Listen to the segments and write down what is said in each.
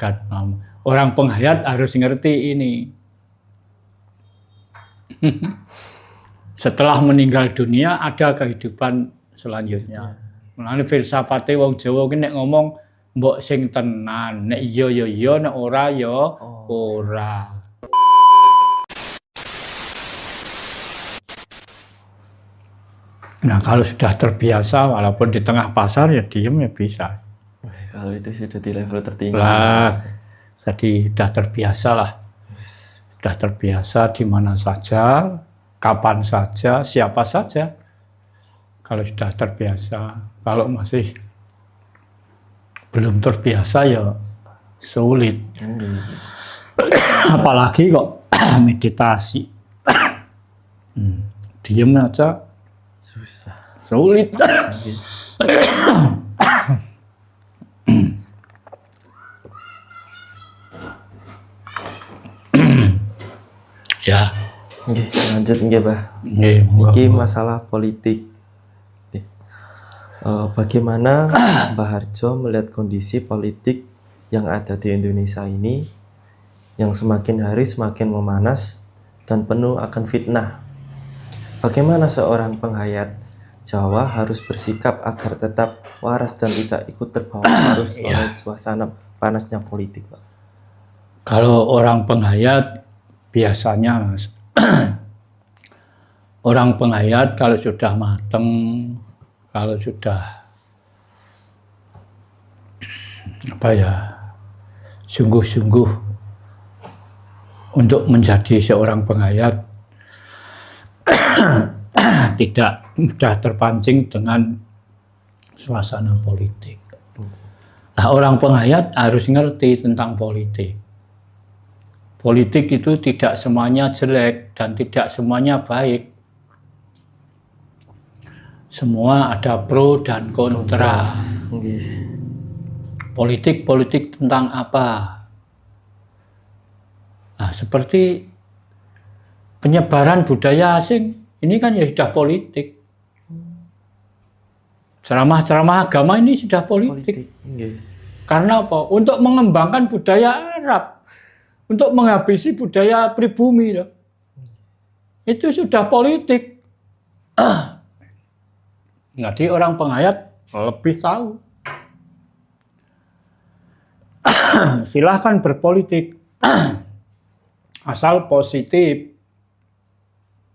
jagat maut. Orang penghayat harus ngerti ini. Setelah meninggal dunia ada kehidupan selanjutnya. Mulane filsafate wong Jawa ki nek ngomong mbok sing tenan, nek iya ya iya, nek ora ya ora. Nah, kalau sudah terbiasa walaupun di tengah pasar ya diem ya bisa. Kalau itu sudah di level tertinggi. Lah, jadi sudah terbiasa lah. Sudah terbiasa di mana saja, kapan saja, siapa saja. Kalau sudah terbiasa, kalau masih belum terbiasa ya sulit. Apalagi kok meditasi. Diem aja Susah. sulit. Ya. Nggih, lanjut nggih, Bah. Nggih, Iki masalah politik. Bagaimana Mbah Harjo melihat kondisi politik yang ada di Indonesia ini yang semakin hari semakin memanas dan penuh akan fitnah? Bagaimana seorang penghayat Jawa harus bersikap agar tetap waras dan tidak ikut terbawa arus oleh suasana panasnya politik, Pak? Kalau orang penghayat biasanya, Mas, orang penghayat kalau sudah mateng, kalau sudah sungguh-sungguh untuk menjadi seorang penghayat, tidak mudah terpancing dengan suasana politik. Nah, orang penghayat harus ngerti tentang politik. Politik itu tidak semuanya jelek dan tidak semuanya baik. Semua ada pro dan kontra. Politik tentang apa? Nah, seperti penyebaran budaya asing, ini kan ya sudah politik. Ceramah-ceramah agama ini sudah politik. Karena apa? Untuk mengembangkan budaya Arab, untuk menghabisi budaya pribumi. Itu sudah politik. Jadi orang penghayat lebih tahu. Silahkan berpolitik. Asal positif.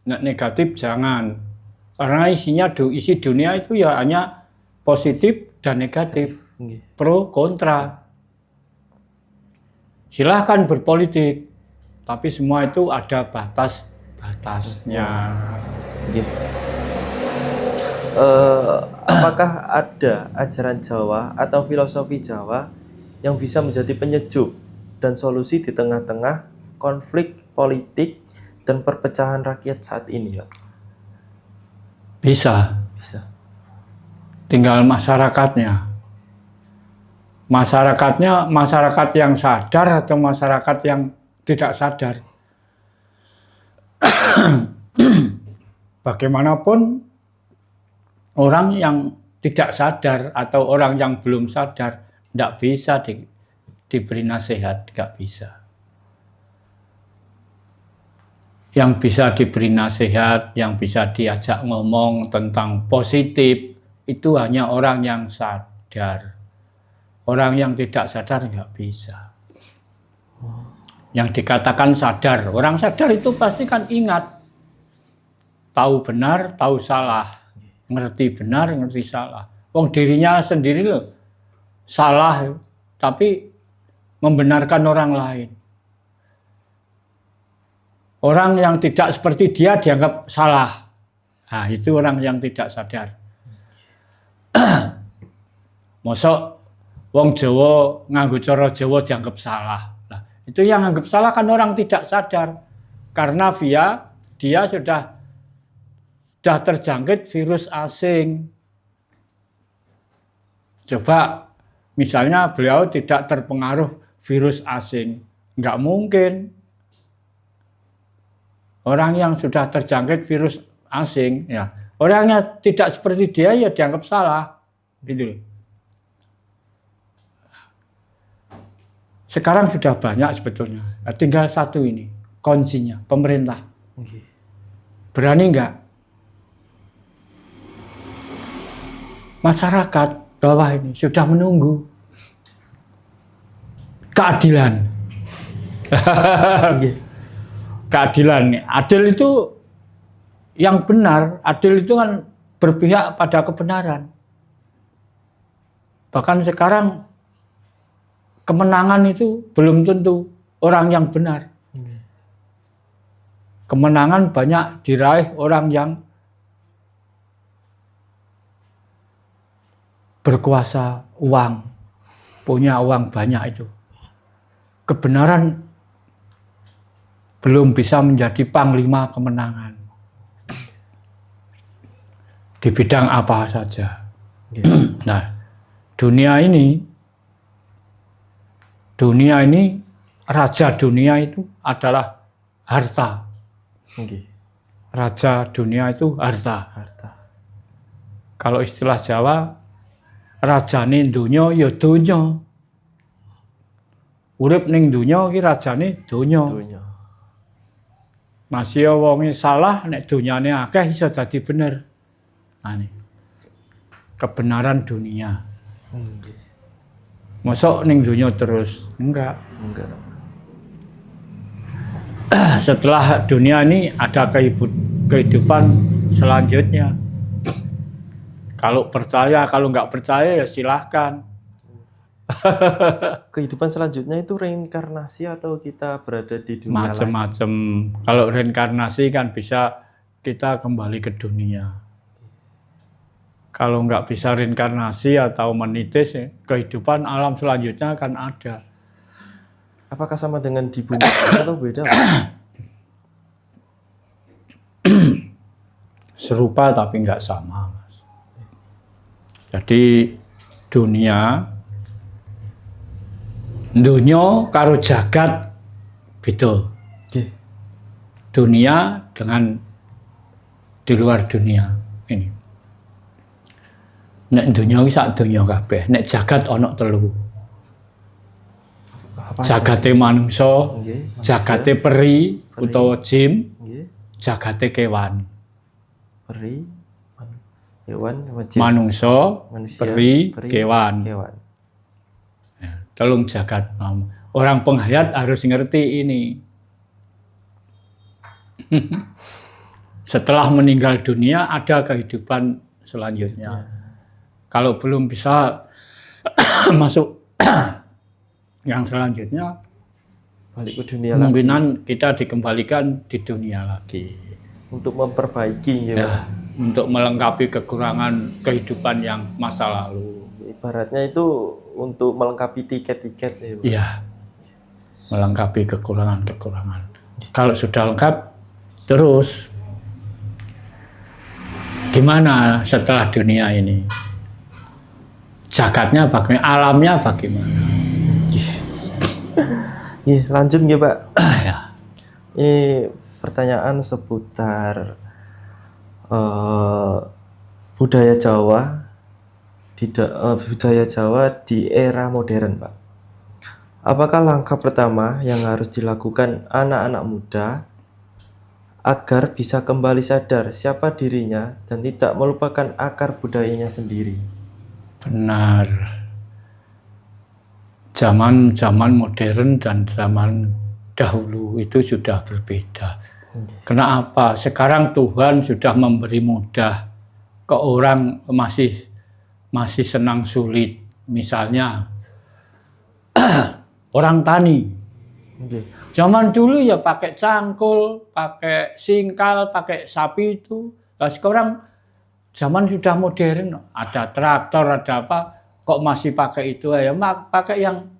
Nek negatif jangan. Karena isi dunia itu ya hanya positif dan negatif. Pro, kontra. Silahkan berpolitik. Tapi semua itu ada batas-batasnya. Apakah ada ajaran Jawa atau filosofi Jawa yang bisa menjadi penyejuk dan solusi di tengah-tengah konflik politik dan perpecahan rakyat saat ini, Pak? Bisa. Tinggal masyarakatnya. Masyarakat yang sadar atau masyarakat yang tidak sadar. Bagaimanapun orang yang tidak sadar atau orang yang belum sadar tidak bisa diberi nasihat, tidak bisa. Yang bisa diberi nasihat, yang bisa diajak ngomong tentang positif, itu hanya orang yang sadar. Orang yang tidak sadar nggak bisa. Yang dikatakan sadar, orang sadar itu pasti kan ingat. Tahu benar, tahu salah. Ngerti benar, ngerti salah. Wong dirinya sendiri loh salah, tapi membenarkan orang lain. Orang yang tidak seperti dia dianggap salah. Nah, itu orang yang tidak sadar. Mosok wong Jawa nganggo cara Jawa dianggap salah. Nah, itu yang anggap salah kan orang tidak sadar. Karena dia sudah terjangkit virus asing. Coba misalnya beliau tidak terpengaruh virus asing. Nggak mungkin. Orang yang sudah terjangkit virus asing, ya orangnya tidak seperti dia ya dianggap salah, gitu. Sekarang sudah banyak sebetulnya. Nah, tinggal satu ini, kuncinya, pemerintah. Nggih. Berani enggak? Masyarakat bawah ini sudah menunggu keadilan. Nggih. Keadilan. Adil itu yang benar. Adil itu kan berpihak pada kebenaran. Bahkan sekarang kemenangan itu belum tentu orang yang benar. Kemenangan banyak diraih orang yang berkuasa, uang, punya uang banyak itu. Kebenaran belum bisa menjadi panglima kemenangan. Di bidang apa saja. Nah, dunia ini, raja dunia itu adalah harta. Raja dunia itu harta. Kalau istilah Jawa, rajane donya ya donya. Urip ning donya iki rajane donya. Masih wonge salah nek donyane akeh iso dadi bener. Nah, ini. Kebenaran dunia. Mosok ning donya terus? Enggak. Setelah dunia ini ada kehidupan selanjutnya. Kalau percaya, kalau nggak percaya ya silahkan. Kehidupan selanjutnya itu reinkarnasi atau kita berada di dunia macam-macam. Kalau reinkarnasi kan bisa kita kembali ke dunia. Kalau nggak bisa reinkarnasi atau menitis, kehidupan alam selanjutnya kan ada. Apakah sama dengan di bumi atau beda? Serupa tapi nggak sama, Mas. Jadi dunia karo jagat beda. Dunia dengan di luar dunia ini. Nek dunia iki sak donya kabeh, nek jagat ana telu. Jagate manungsa, jagate peri utawa jin, jagate kewan. Peri, kewan, manungsa, peri, kewan. Ya, telung jagat. Orang penghayat harus ngerti ini. Setelah meninggal dunia ada kehidupan selanjutnya. Kalau belum bisa masuk yang selanjutnya, balik ke dunia kemungkinan lagi. Kita dikembalikan di dunia lagi. Untuk memperbaiki, ya, untuk melengkapi kekurangan kehidupan yang masa lalu. Ibaratnya itu untuk melengkapi tiket-tiket. Ya, melengkapi kekurangan-kekurangan. Kalau sudah lengkap, terus gimana setelah dunia ini? Jagatnya bagaimana? Alamnya bagaimana? Lanjut nggih, Pak. Ya. Ini pertanyaan seputar budaya Jawa di era modern, Pak. Apakah langkah pertama yang harus dilakukan anak-anak muda agar bisa kembali sadar siapa dirinya dan tidak melupakan akar budayanya sendiri? Benar. Zaman modern dan zaman dahulu itu sudah berbeda. Kenapa? Sekarang Tuhan sudah memberi mudah ke orang masih senang sulit. Misalnya orang tani. Zaman dulu ya pakai cangkul, pakai singkal, pakai sapi itu. Nah, sekarang zaman sudah modern, ada traktor, ada apa, kok masih pakai itu ya, pakai yang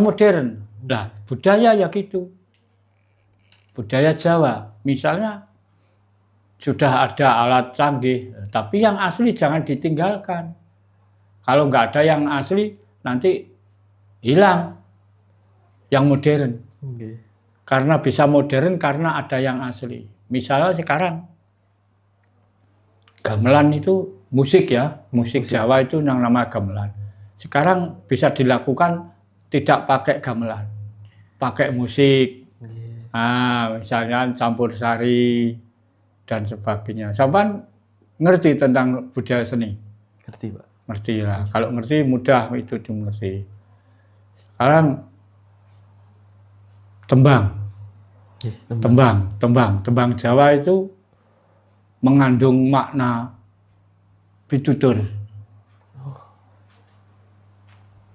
modern. Nah, budaya ya gitu. Budaya Jawa, misalnya sudah ada alat canggih, tapi yang asli jangan ditinggalkan. Kalau nggak ada yang asli, nanti hilang yang modern. Karena bisa modern karena ada yang asli. Misalnya sekarang gamelan itu musik ya, musik Jawa itu yang nama gamelan. Sekarang bisa dilakukan tidak pakai gamelan, pakai musik. Nggih. Misalnya campur sari dan sebagainya. Sampean ngerti tentang budaya seni? Ngerti, Pak. Ngerti lah. Kalau ngerti mudah itu dimengerti. Sekarang tembang. Nggih, tembang. Tembang Jawa itu mengandung makna pitutur.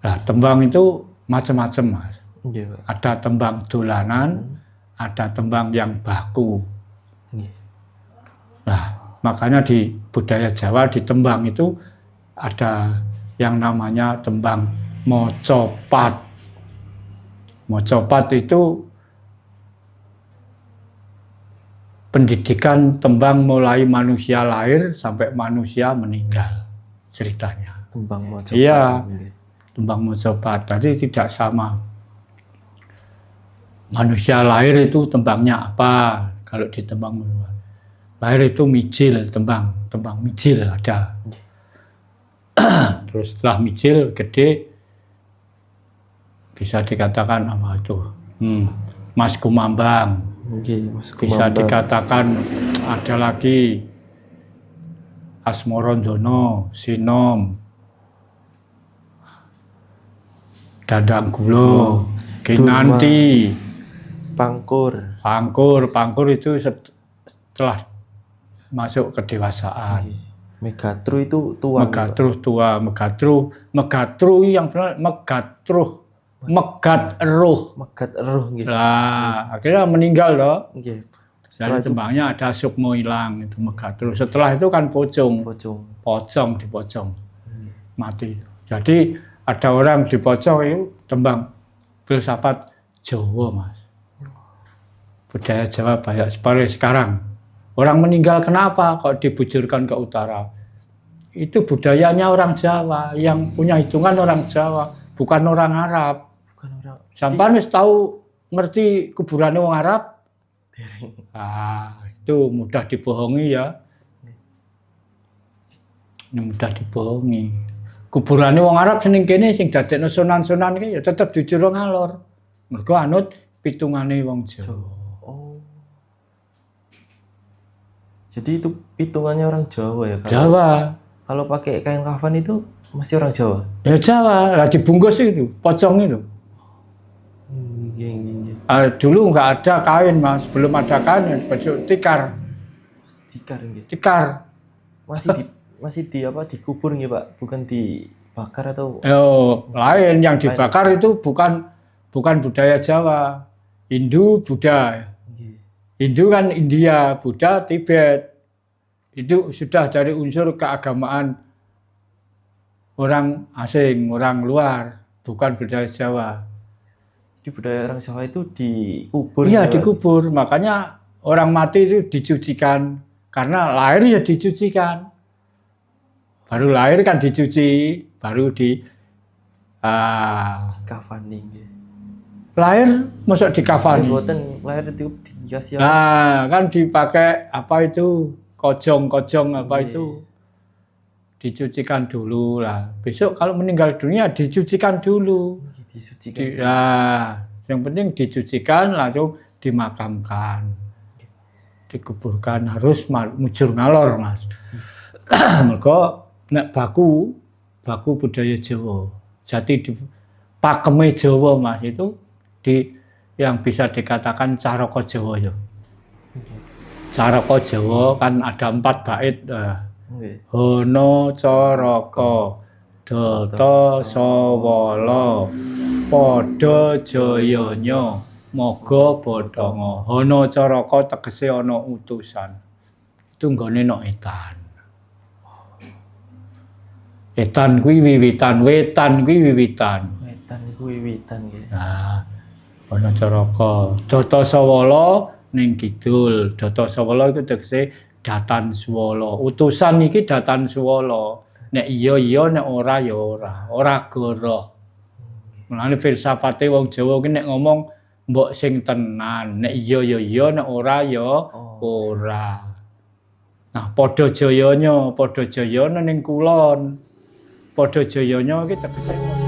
Nah, tembang itu macam-macam, Mas. Nggih, Pak. Ada tembang dolanan, ada tembang yang baku. Nggih. Nah, makanya di budaya Jawa di tembang itu ada yang namanya tembang mocopat. Mocopat itu pendidikan tembang mulai manusia lahir sampai manusia meninggal ceritanya. Tembang mocopat. Iya. Nggih. Tembang mocopat tadi tidak sama. Manusia lahir itu tembangnya apa? Kalau di tembang mocopat. Lahir itu mijil, tembang mijil ada. Terus setelah mijil gede bisa dikatakan apa itu? Mas Kumambang. Nggih, Mas Bisa Kumambang. dikatakan ada lagi Asmorondono, Sinom, Dadang Gulo, Kinanti, Pangkur. Pangkur itu setelah masuk kedewasaan. Nggih. Megatru itu tua. Megatruh tua, Megatruh yang benar Megatruh, Megat Eruh. Megat eruh nggih. Lah, akhirnya meninggal loh. Nggih. Dan Setelah itu tembangnya ada Sukmo Ilang itu Megatruh. Setelah itu kan pocong pocong. mati. Jadi ada orang di pocong itu tembang filsafat Jawa, Mas. Budaya Jawa banyak seperti sekarang. Orang meninggal kenapa? Kok dibujurkan ke utara? Itu budayanya orang Jawa, yang punya hitungan orang Jawa, bukan orang Arab. Bukan orang. Sampai wis tahu ngerti kuburannya orang Arab? Dereng. Itu mudah dibohongi ya. Ini mudah dibohongi. Kuburannya orang Arab seneng kene sing dadekno sunan-sunan iki ya tetep dijero ngalor. Mergo anut pitungane wong Jawa. Oh. Jadi itu hitungannya orang Jawa ya? Jawa. Kalau pakai kain kafan itu masih orang Jawa? Ya Jawa, lah dibungkus itu, pocong itu. Nggih. Dulu nggak ada kain, Mas. Belum ada kain, baju tikar. Tikar nggih. Tikar. Masih dikubur nggih, Pak? Bukan dibakar atau? Lain yang dibakar itu bukan budaya Jawa. Hindu, Buddha. Nggih. Hindu kan India, Buddha Tibet. Itu sudah dari unsur keagamaan orang asing, orang luar, bukan budaya Jawa. Jadi budaya orang Jawa itu dikubur. Iya, ya, Pak? dikubur. Makanya orang mati itu dicucikan. Karena lahir ya dicucikan. Baru lahir kan dicuci, baru Kafani nggih. lahir masuk dikafani. Mboten lahir itu dikasih Kan dipakai apa itu? Kojong apa Nggih. itu? Dicucikan dulu lah. Besok kalau meninggal dunia dicucikan dulu. nggih, disucikan. Yang penting dicucikan langsung dimakamkan. Dikuburkan harus mujur ngalor, Mas. Mergo nek baku budaya Jawa. Jadi di pakeme Jawa, Mas, itu yang bisa dikatakan caraka Jawa ya. Caraka Jawa kan ada 4 bait. Nggih. Hono caraka data sawala padha jayanya moga bodhonga. Hono caraka tegese ana utusan. Itu nggone nok etan. Etan kuwi wiwitan, wetan kuwi wiwitan. Wetan iku wiwitan nggih. Ana caraka data sawala ning kidul. Data sawala iku tegese datan swala. Utusan iki datan swala. Nek iya nek ora ya ora goroh. Mulane filsafate wong Jawa ki nek ngomong mbok sing tenan, nek iya ya iya, nek ora ya ora. Nah, padha jayanya ning kulon. Padha jayanya iki tegese